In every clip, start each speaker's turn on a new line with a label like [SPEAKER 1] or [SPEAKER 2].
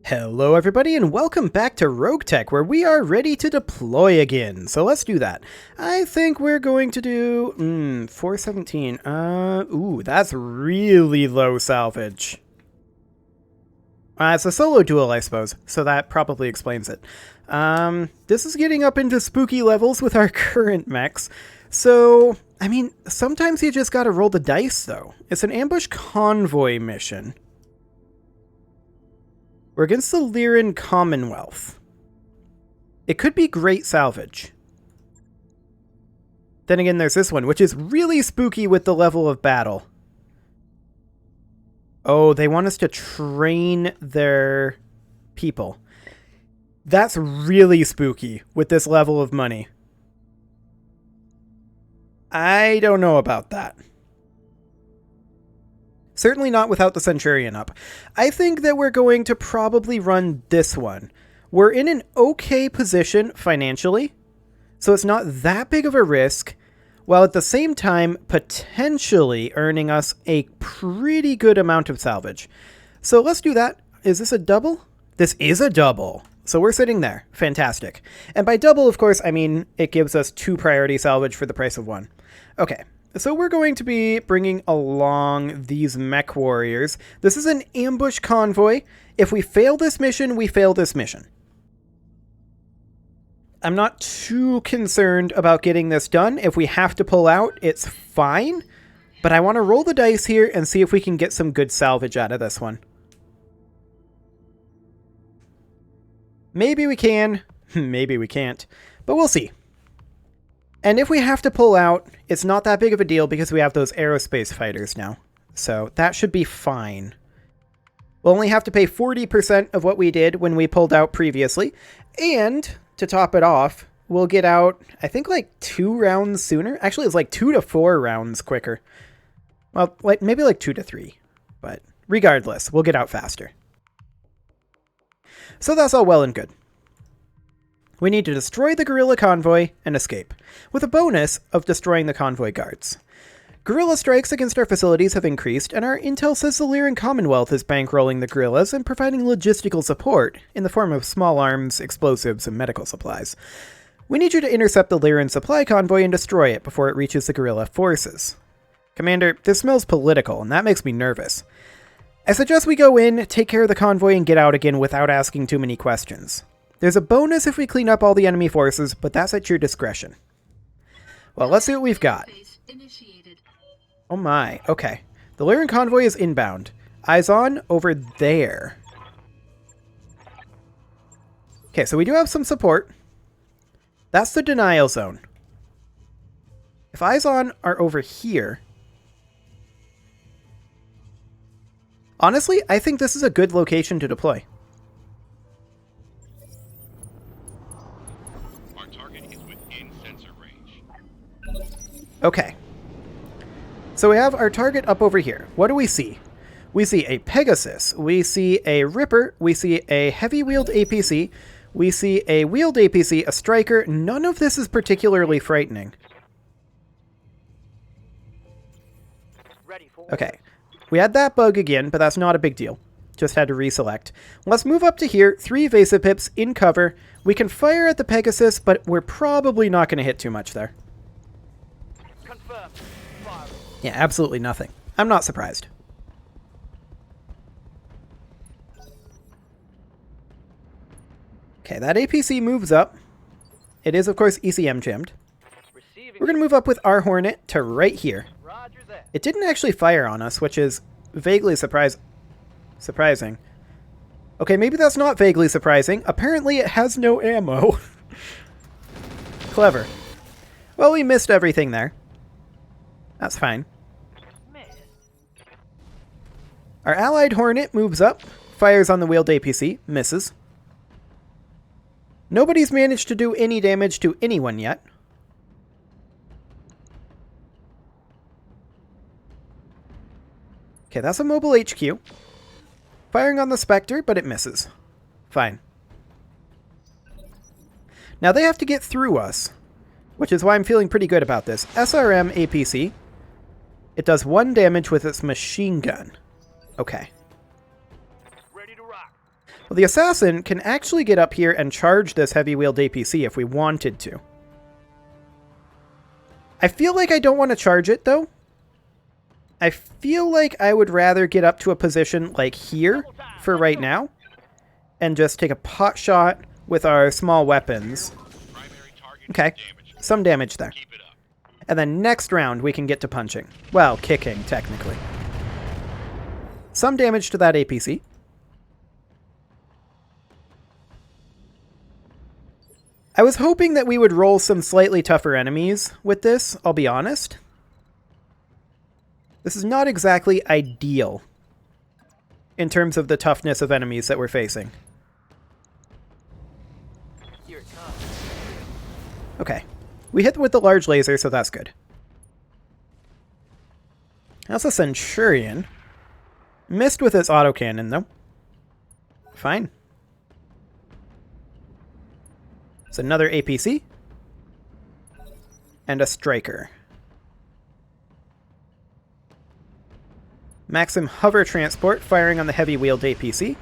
[SPEAKER 1] Hello everybody and welcome back to RogueTech, where we are ready to deploy again. So let's do that. I think we're going to do 417. Ooh, that's really low salvage. It's a solo duel, I suppose, so that probably explains it. This is getting up into spooky levels with our current mechs. So, I mean, sometimes you just gotta roll the dice, though. It's an ambush convoy mission. We're against the Lyran Commonwealth. It could be great salvage. Then again, there's this one, which is really spooky with the level of battle. Oh, they want us to train their people. That's really spooky with this level of money. I don't know about that. Certainly not without the Centurion up. I think that we're going to probably run this one. We're in an okay position financially, so it's not that big of a risk, while at the same time potentially earning us a pretty good amount of salvage. So let's do that. Is this a double? This is a double. So we're sitting there. Fantastic. And by double, of course, I mean it gives us 2 priority salvage for the price of 1. Okay. So we're going to be bringing along these mech warriors. This is an ambush convoy. If we fail this mission, we fail this mission. I'm not too concerned about getting this done. If we have to pull out, it's fine. But I want to roll the dice here and see if we can get some good salvage out of this one. Maybe we can, maybe we can't, but we'll see. And if we have to pull out, it's not that big of a deal because we have those aerospace fighters now. So that should be fine. We'll only have to pay 40% of what we did when we pulled out previously. And to top it off, we'll get out, I think, like 2 rounds sooner. Actually, it's like 2 to 4 rounds quicker. Well, like maybe like 2 to 3. But regardless, we'll get out faster. So that's all well and good. We need to destroy the guerrilla convoy and escape, with a bonus of destroying the convoy guards. Guerrilla strikes against our facilities have increased, and our intel says the Lyran Commonwealth is bankrolling the guerrillas and providing logistical support in the form of small arms, explosives, and medical supplies. We need you to intercept the Lyran supply convoy and destroy it before it reaches the guerrilla forces. Commander, this smells political, and that makes me nervous. I suggest we go in, take care of the convoy, and get out again without asking too many questions. There's a bonus if we clean up all the enemy forces, but that's at your discretion. Well, let's see what we've got. Oh my, okay. The Lyran convoy is inbound. Eyes on over there. Okay, so we do have some support. That's the denial zone. If eyes on are over here... Honestly, I think this is a good location to deploy.
[SPEAKER 2] Our target is within sensor range.
[SPEAKER 1] Okay. So we have our target up over here. What do we see? We see a Pegasus. We see a Ripper. We see a heavy-wheeled APC. We see a wheeled APC, a Striker. None of this is particularly frightening. Okay. We had that bug again, but that's not a big deal. Just had to reselect. Let's move up to here. 3 Vasopips in cover. We can fire at the Pegasus, but we're probably not going to hit too much there.
[SPEAKER 3] Confirm. Fire.
[SPEAKER 1] Yeah, absolutely nothing. I'm not surprised. Okay, that APC moves up. It is, of course, ECM jammed.
[SPEAKER 3] Receiving.
[SPEAKER 1] We're going to move up with our Hornet to right here.
[SPEAKER 3] Roger that.
[SPEAKER 1] It didn't actually fire on us, which is vaguely surprising. Okay, maybe that's not vaguely surprising. Apparently it has no ammo. Clever. Well, we missed everything there. That's fine.
[SPEAKER 3] Man.
[SPEAKER 1] Our allied Hornet moves up, fires on the wheeled APC, misses. Nobody's managed to do any damage to anyone yet. Okay, that's a mobile HQ. Firing on the Spectre, but it misses. Fine. Now they have to get through us, which is why I'm feeling pretty good about this. SRM APC. It does 1 damage with its machine gun. Okay.
[SPEAKER 3] Ready to rock.
[SPEAKER 1] Well, the assassin can actually get up here and charge this heavy-wheeled APC if we wanted to. I feel like I don't want to charge it, though. I feel like I would rather get up to a position like here for right now and just take a pot shot with our small weapons.
[SPEAKER 2] Primary target
[SPEAKER 1] Okay,
[SPEAKER 2] damage.
[SPEAKER 1] some damage there.
[SPEAKER 2] Keep it up.
[SPEAKER 1] And then next round, we can get to punching. Well, kicking, technically. Some damage to that APC. I was hoping that we would roll some slightly tougher enemies with this, I'll be honest. This is not exactly ideal in terms of the toughness of enemies that we're facing.
[SPEAKER 3] Here it comes.
[SPEAKER 1] Okay. We hit with the large laser, so that's good. That's a Centurion. Missed with its autocannon, though. Fine. It's another APC. And a Striker. Maxim Hover Transport firing on the heavy-wheeled APC.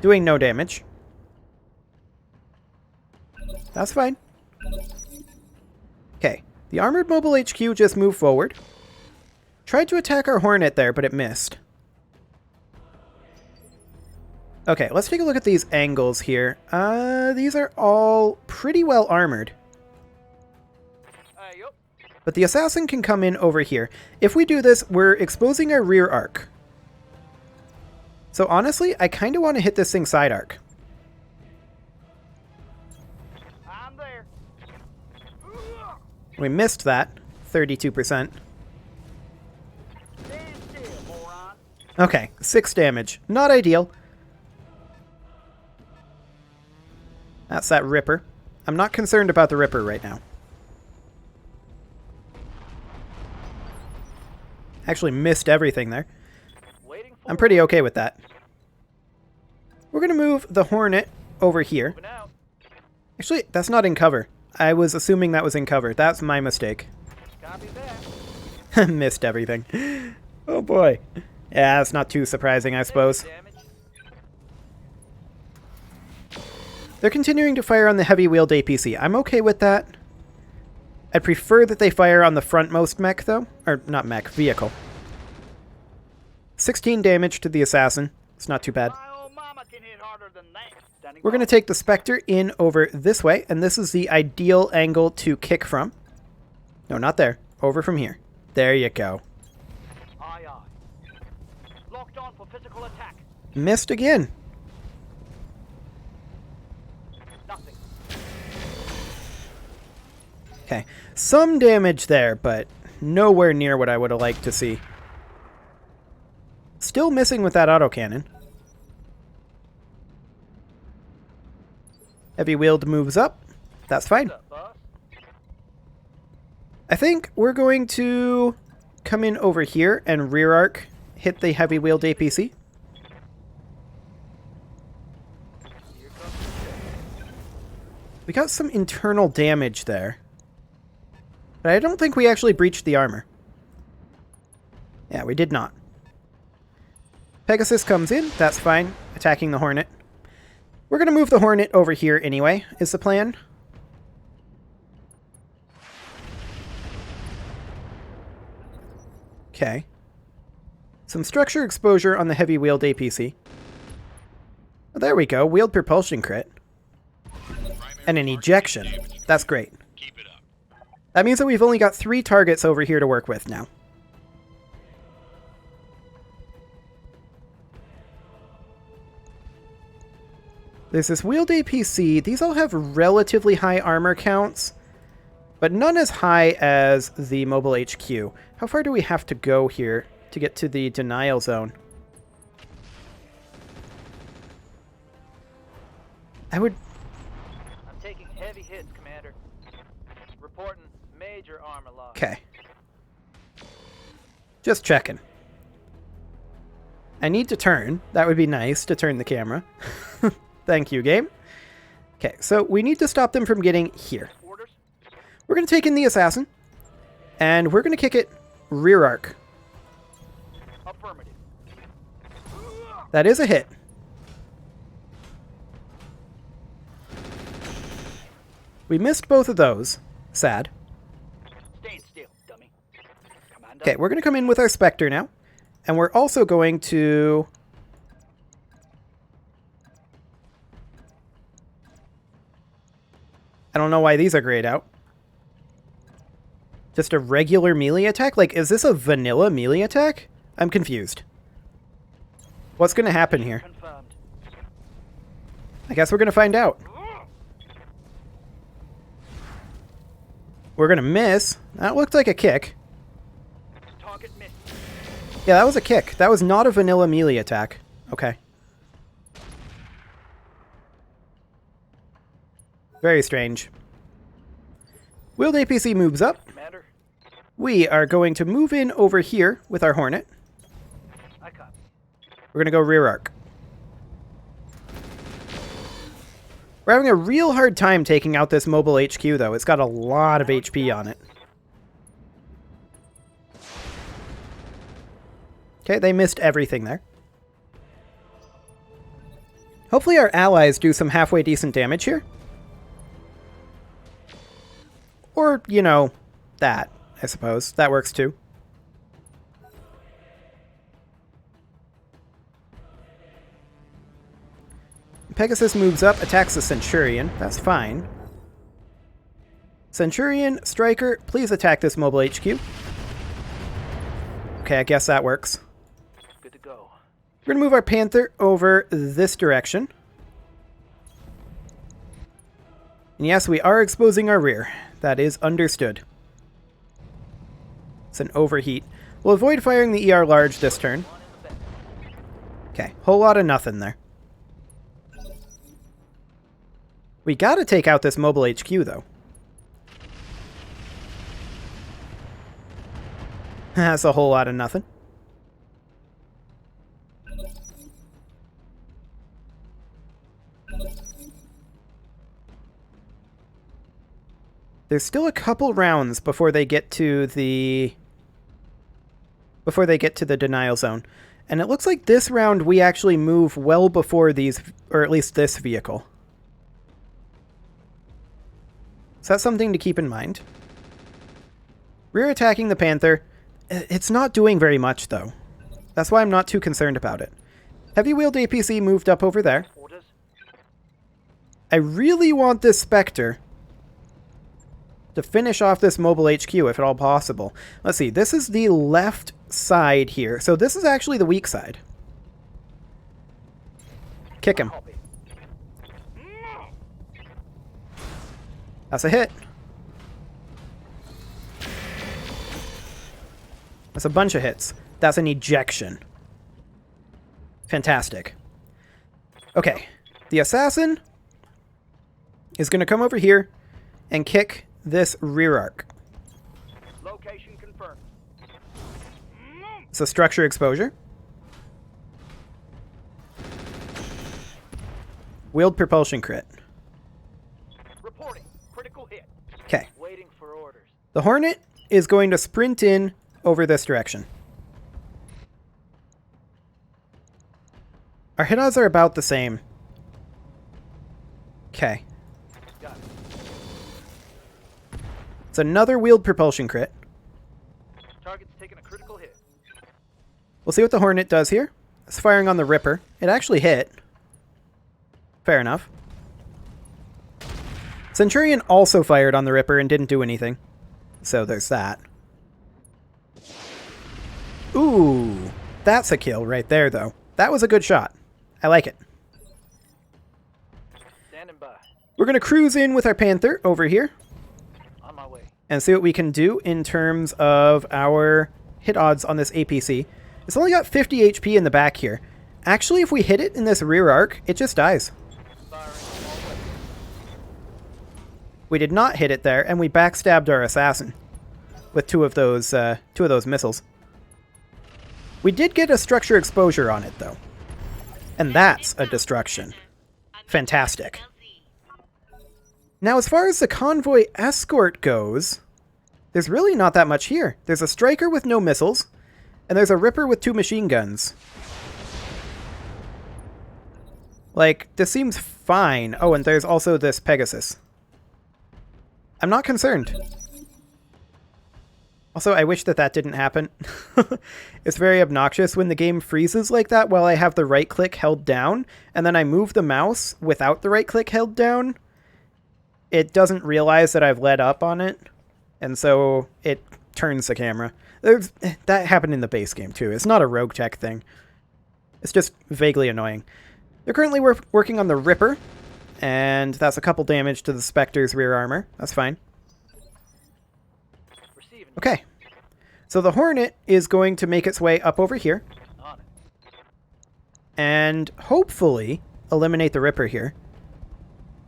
[SPEAKER 1] Doing no damage. That's fine. Okay. The Armored Mobile HQ just moved forward. Tried to attack our Hornet there, but it missed. Okay, let's take a look at these angles here. These are all pretty well armored.
[SPEAKER 3] Yup.
[SPEAKER 1] But the assassin can come in over here. If we do this, we're exposing our rear arc. So honestly, I kind of want to hit this thing side arc.
[SPEAKER 3] I'm there.
[SPEAKER 1] We missed that. 32%.
[SPEAKER 3] Stand still, moron.
[SPEAKER 1] Okay, 6 damage. Not ideal. That's that Ripper. I'm not concerned about the Ripper right now. Actually missed everything there.
[SPEAKER 3] Waiting for
[SPEAKER 1] I'm pretty okay with that. We're going to move the Hornet over here.
[SPEAKER 3] moving out.
[SPEAKER 1] Actually, that's not in cover. I was assuming that was in cover. That's my mistake.
[SPEAKER 3] Copy that.
[SPEAKER 1] Missed everything. Oh boy. Yeah, that's not too surprising, I suppose.
[SPEAKER 3] Damage.
[SPEAKER 1] They're continuing to fire on the heavy-wheeled APC. I'm okay with that. I'd prefer that they fire on the frontmost mech, though. Or, not mech, vehicle. 16 damage to the assassin. It's not too bad.
[SPEAKER 3] My old mama can hit harder than that. Standing
[SPEAKER 1] We're going to
[SPEAKER 3] by.
[SPEAKER 1] take the Spectre in over this way, and this is the ideal angle to kick from. No, not there. Over from here. There you go.
[SPEAKER 3] Aye, aye. Locked on for physical attack.
[SPEAKER 1] Missed again.
[SPEAKER 3] Nothing.
[SPEAKER 1] Okay. Some damage there, but nowhere near what I would have liked to see. Still missing with that autocannon. Heavy wheeled moves up. That's fine.
[SPEAKER 3] What's up, boss?
[SPEAKER 1] I think we're going to come in over here and rear arc hit the heavy wheeled APC.
[SPEAKER 3] Here comes the ship.
[SPEAKER 1] We got some internal damage there. But I don't think we actually breached the armor. Yeah, we did not. Pegasus comes in. That's fine. Attacking the Hornet. We're going to move the Hornet over here anyway, is the plan. Okay. Some structure exposure on the heavy wheeled APC. Oh, there we go. Wheeled propulsion crit. And an ejection. That's great.
[SPEAKER 2] Keep it up.
[SPEAKER 1] That means that we've only got 3 targets over here to work with now. There's this wheeled APC. These all have relatively high armor counts, but none as high as the mobile HQ. How far do we have to go here to get to the denial zone? I would...
[SPEAKER 3] I'm taking heavy hits, Commander. Reporting major armor loss.
[SPEAKER 1] Okay. Just checking. I need to turn. That would be nice to turn the camera. Thank you, game. Okay, so we need to stop them from getting here.
[SPEAKER 3] Orders?
[SPEAKER 1] We're going to take in the assassin, and we're going to kick it rear arc.
[SPEAKER 3] Affirmative.
[SPEAKER 1] That is a hit. We missed both of those. Sad.
[SPEAKER 3] Stand still, dummy. Commander.
[SPEAKER 1] Okay, we're going to come in with our Spectre now. And we're also going to... I don't know why these are grayed out. Just a regular melee attack? Like, is this a vanilla melee attack? I'm confused. What's going to happen here?
[SPEAKER 3] Confirmed.
[SPEAKER 1] I guess we're going to find out. We're going to miss. That looked like a kick.
[SPEAKER 3] Target missed.
[SPEAKER 1] Yeah, that was a kick. That was not a vanilla melee attack. Okay. Very strange. Wheeled APC moves up.
[SPEAKER 3] Commander,
[SPEAKER 1] We are going to move in over here with our Hornet.
[SPEAKER 3] I copy.
[SPEAKER 1] We're going to go rear arc. We're having a real hard time taking out this mobile HQ, though. It's got a lot of HP on it. Okay, they missed everything there. Hopefully our allies do some halfway decent damage here. Or, you know, that, I suppose. That works too. Pegasus moves up, attacks the Centurion. That's fine. Centurion, Striker, please attack this mobile HQ. Okay, I guess that works.
[SPEAKER 3] Good to go.
[SPEAKER 1] We're going to move our Panther over this direction. And yes, we are exposing our rear. That is understood. It's an overheat. We'll avoid firing the ER large this turn.
[SPEAKER 3] One in the back.
[SPEAKER 1] Okay, whole lot of nothing there. We gotta take out this mobile HQ, though. That's a whole lot of nothing. There's still a couple rounds before they get to the denial zone. And it looks like this round we actually move well before these, or at least this vehicle. So that's something to keep in mind. Rear attacking the Panther. It's not doing very much, though. That's why I'm not too concerned about it. Heavy wheeled APC moved up over there.
[SPEAKER 3] Orders.
[SPEAKER 1] I really want this Spectre to finish off this mobile HQ if at all possible. Let's see, this is the left side here. So this is actually the weak side. Kick him.
[SPEAKER 3] Copy.
[SPEAKER 1] That's a hit. That's a bunch of hits. That's an ejection. Fantastic. Okay. The assassin is going to come over here and kick this rear arc.
[SPEAKER 3] Location confirmed.
[SPEAKER 1] It's a structure exposure. Wheeled propulsion crit.
[SPEAKER 3] Reporting. Critical hit.
[SPEAKER 1] Okay.
[SPEAKER 3] Waiting for orders.
[SPEAKER 1] The Hornet is going to sprint in over this direction. Our hit odds are about the same. Okay.
[SPEAKER 3] Got it.
[SPEAKER 1] It's another wheeled propulsion crit.
[SPEAKER 3] Target's taking a critical hit.
[SPEAKER 1] We'll see what the Hornet does here. It's firing on the Ripper. It actually hit. Fair enough. Centurion also fired on the Ripper and didn't do anything. So there's that. Ooh, that's a kill right there, though. That was a good shot. I like it.
[SPEAKER 3] Standing by.
[SPEAKER 1] We're going to cruise in with our Panther over here
[SPEAKER 3] On my way.
[SPEAKER 1] and see what we can do in terms of our hit odds on this APC. It's only got 50 HP in the back here. Actually, if we hit it in this rear arc, it just dies.
[SPEAKER 3] Firing on all weapons.
[SPEAKER 1] We did not hit it there, and we backstabbed our assassin with two of those missiles. We did get a structure exposure on it, though. And that's a destruction. Fantastic. Now, as far as the convoy escort goes, there's really not that much here. There's a Striker with no missiles, and there's a Ripper with 2 machine guns. Like, this seems fine. Oh, and there's also this Pegasus. I'm not concerned. Also, I wish that that didn't happen. It's very obnoxious when the game freezes like that while I have the right click held down, and then I move the mouse without the right click held down. It doesn't realize that I've led up on it, and so it turns the camera. That happened in the base game too. It's not a RogueTech thing. It's just vaguely annoying. They're currently working on the Ripper, and that's a couple damage to the Spectre's rear armor. That's fine.
[SPEAKER 3] Receiving.
[SPEAKER 1] Okay. So the Hornet is going to make its way up over here,
[SPEAKER 3] On it.
[SPEAKER 1] and hopefully eliminate the Ripper here.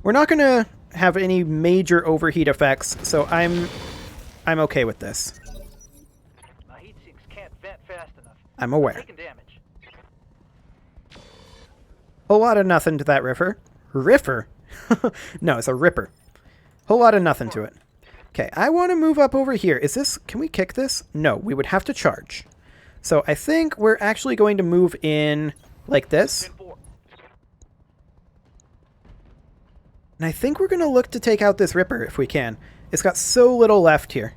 [SPEAKER 1] We're not going to have any major overheat effects, so I'm okay with this.
[SPEAKER 3] My heat sinks can't vent fast enough.
[SPEAKER 1] I'm aware.
[SPEAKER 3] Taking damage.
[SPEAKER 1] Whole lot of nothing to that Ripper. Ripper? No, it's a Ripper. Whole lot of nothing to it. Okay, I want to move up over here. Is this... Can we kick this? No, we would have to charge. So I think we're actually going to move in like this.
[SPEAKER 3] 10-4.
[SPEAKER 1] And I think we're going to look to take out this Ripper if we can. It's got so little left here.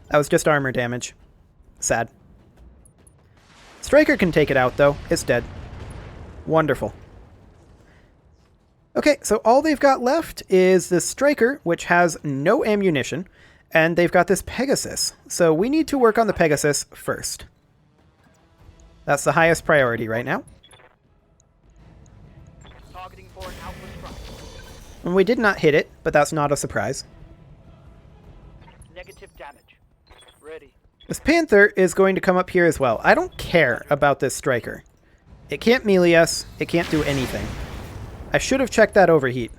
[SPEAKER 1] That was just armor damage. Sad. Striker can take it out, though. It's dead. Wonderful. Okay, so all they've got left is this Striker, which has no ammunition, and they've got this Pegasus. So we need to work on the Pegasus first. That's the highest priority right now.
[SPEAKER 3] Targeting for an alpha strike.
[SPEAKER 1] And we did not hit it, but that's not a surprise.
[SPEAKER 3] Negative damage. Ready.
[SPEAKER 1] This Panther is going to come up here as well. I don't care about this Striker. It can't melee us. It can't do anything. I should have checked that overheat.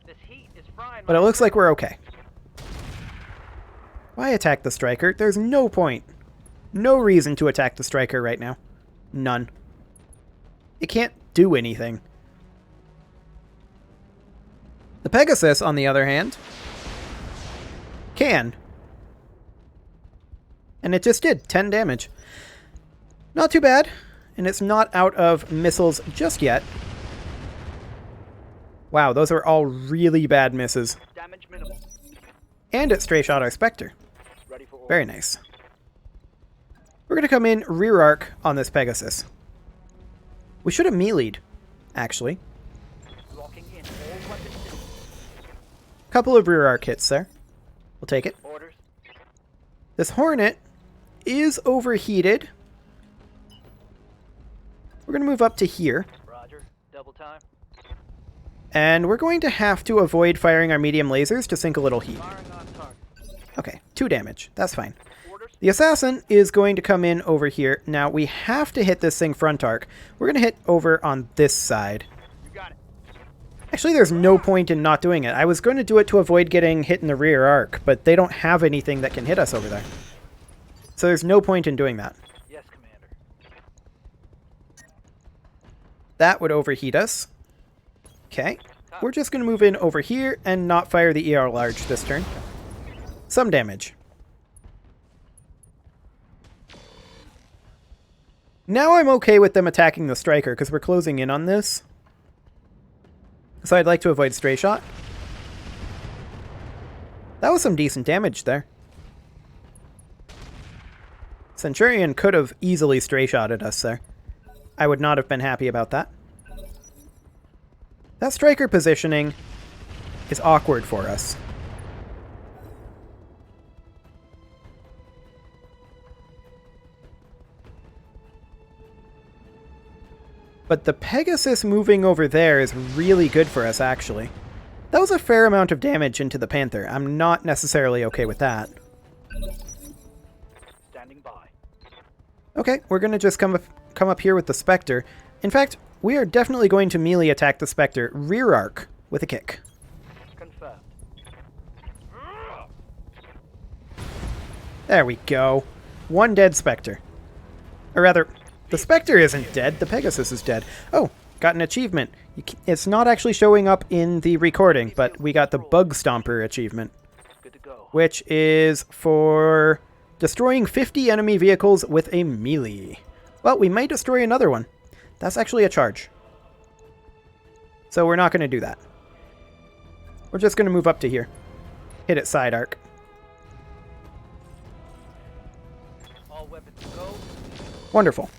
[SPEAKER 3] This heat is frying
[SPEAKER 1] But it looks like we're okay. Why attack the Striker? There's no point. No reason to attack the Striker right now. None. It can't do anything. The Pegasus, on the other hand, can. And it just did 10 damage. Not too bad. And it's not out of missiles just yet. Wow, those are all really bad misses.
[SPEAKER 3] Damage minimal.
[SPEAKER 1] And it stray shot our Spectre.
[SPEAKER 3] Ready for order.
[SPEAKER 1] Very nice. We're going to come in rear arc on this Pegasus. We should have melee'd, actually.
[SPEAKER 3] Locking in all weapon systems.
[SPEAKER 1] Couple of rear arc hits there. We'll take it.
[SPEAKER 3] Orders.
[SPEAKER 1] This Hornet is overheated. We're going to move up to here.
[SPEAKER 3] Roger. Double time.
[SPEAKER 1] And we're going to have to avoid firing our medium lasers to sink a little heat.
[SPEAKER 3] Firing on target.
[SPEAKER 1] Okay, 2 damage. That's fine.
[SPEAKER 3] Orders.
[SPEAKER 1] The Assassin is going to come in over here. Now, we have to hit this thing front arc. We're going to hit over on this side.
[SPEAKER 3] You got it.
[SPEAKER 1] Actually, there's no point in not doing it. I was going to do it to avoid getting hit in the rear arc, but they don't have anything that can hit us over there. So there's no point in doing that.
[SPEAKER 3] Yes, Commander.
[SPEAKER 1] That would overheat us. Okay. We're just going to move in over here and not fire the ER large this turn. Some damage. Now I'm okay with them attacking the Striker because we're closing in on this. So I'd like to avoid stray shot. That was some decent damage there. Centurion could have easily stray shotted us there. I would not have been happy about that. That Striker positioning is awkward for us. But the Pegasus moving over there is really good for us, actually. That was a fair amount of damage into the Panther. I'm not necessarily okay with that.
[SPEAKER 3] Standing by.
[SPEAKER 1] Okay, we're going to just come up here with the Spectre. In fact, we are definitely going to melee attack the Spectre rear arc with a kick.
[SPEAKER 3] Confirmed.
[SPEAKER 1] There we go. One dead Spectre. Or rather, the Spectre isn't dead, the Pegasus is dead. Oh, got an achievement. It's not actually showing up in the recording, but we got the Bug Stomper achievement.
[SPEAKER 3] Good to go.
[SPEAKER 1] Which is for destroying 50 enemy vehicles with a melee. Well, we might destroy another one. That's actually a charge. So we're not going to do that. We're just going to move up to here. Hit it side arc.
[SPEAKER 3] All weapons go.
[SPEAKER 1] Wonderful.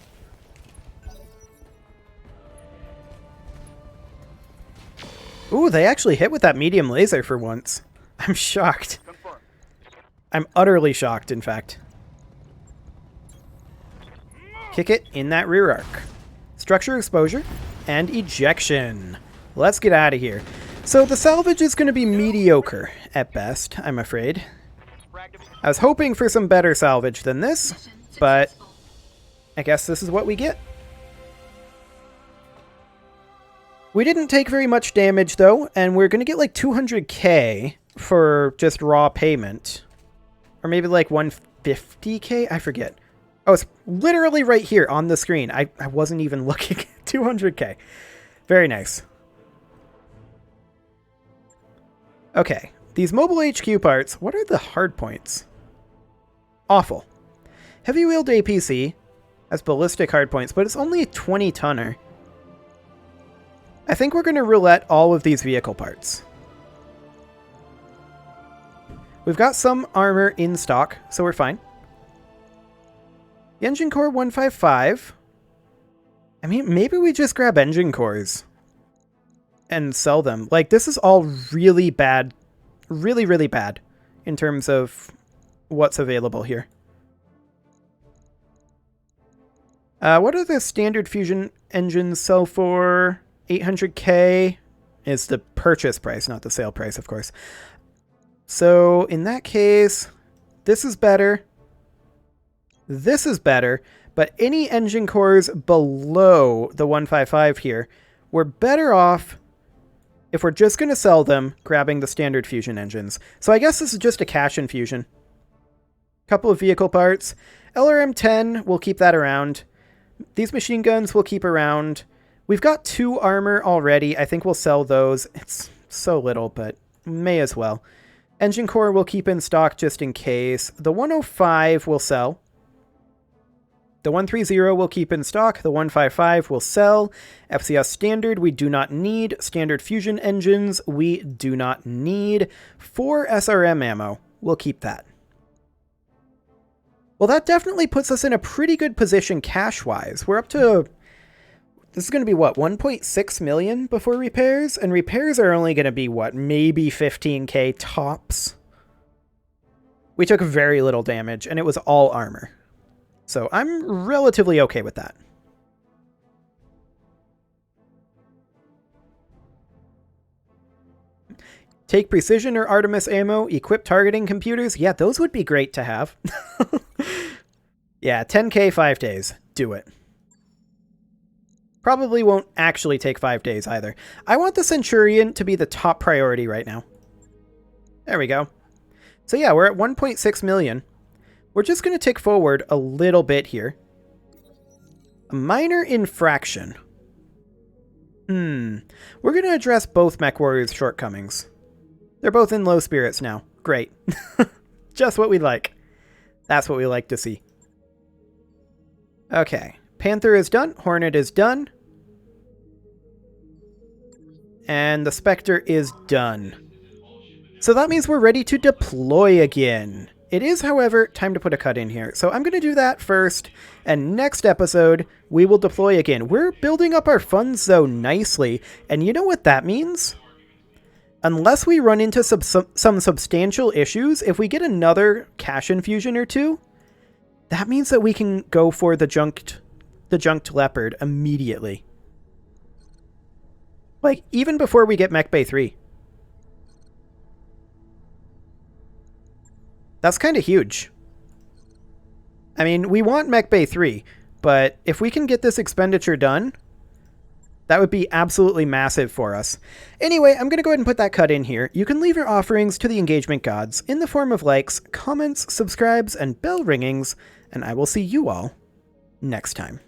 [SPEAKER 1] Ooh, they actually hit with that medium laser for once. I'm shocked.
[SPEAKER 3] Confirmed.
[SPEAKER 1] I'm utterly shocked, in fact. Kick it in that rear arc. Structure exposure and ejection. Let's get out of here. So the salvage is going to be mediocre at best, I'm afraid. I was hoping for some better salvage than this, but I guess this is what we get. We didn't take very much damage, though, and we're going to get like 200k for just raw payment. Or maybe like 150k? I forget. Oh, it's literally right here on the screen. I wasn't even looking. 200k. Very nice. Okay, these mobile HQ parts, what are the hard points? Awful. Heavy wheeled APC has ballistic hard points, but it's only a 20 tonner. I think we're going to roulette all of these vehicle parts. We've got some armor in stock, so we're fine. The engine core 155. I mean, maybe we just grab engine cores and sell them. Like, this is all really bad. Really, really bad in terms of what's available here. What do the standard fusion engines sell for? 800k is the purchase price, not the sale price, of course. So in that case, this is better. This is better, but any engine cores below the 155 here, we're better off if we're just going to sell them, grabbing the standard fusion engines. So I guess this is just a cash infusion. Couple of vehicle parts. LRM-10, we'll keep that around. These machine guns we'll keep around. We've got 2 armor already. I think we'll sell those. It's so little, but may as well. Engine core we'll keep in stock just in case. The 105 we'll sell. The 130 we'll keep in stock. The 155 we'll sell. FCS standard we do not need. Standard fusion engines we do not need. 4 SRM ammo. We'll keep that. Well, that definitely puts us in a pretty good position cash-wise. We're up to... This is going to be, what, 1.6 million before repairs? And repairs are only going to be, what, maybe 15k tops? We took very little damage, and it was all armor. So I'm relatively okay with that. Take precision or Artemis ammo, equip targeting computers. Yeah, those would be great to have. Yeah, 10k 5 days. Do it. Probably won't actually take 5 days either. I want the Centurion to be the top priority right now. There we go. So yeah, we're at 1.6 million. We're just going to tick forward a little bit here. A minor infraction. We're going to address both Mech Warriors' shortcomings. They're both in low spirits now. Great. Just what we like. That's what we like to see. Okay. Panther is done. Hornet is done. And the Spectre is done. So that means we're ready to deploy again. It is, however, time to put a cut in here. So I'm going to do that first. And next episode, we will deploy again. We're building up our funds, though, nicely. And you know what that means? Unless we run into some substantial issues, if we get another cash infusion or two, that means that we can go for the junked Leopard immediately. Like, even before we get Mech Bay 3. That's kind of huge. I mean, we want Mech Bay 3, but if we can get this expenditure done, that would be absolutely massive for us. Anyway, I'm going to go ahead and put that cut in here. You can leave your offerings to the engagement gods in the form of likes, comments, subscribes, and bell ringings, and I will see you all next time.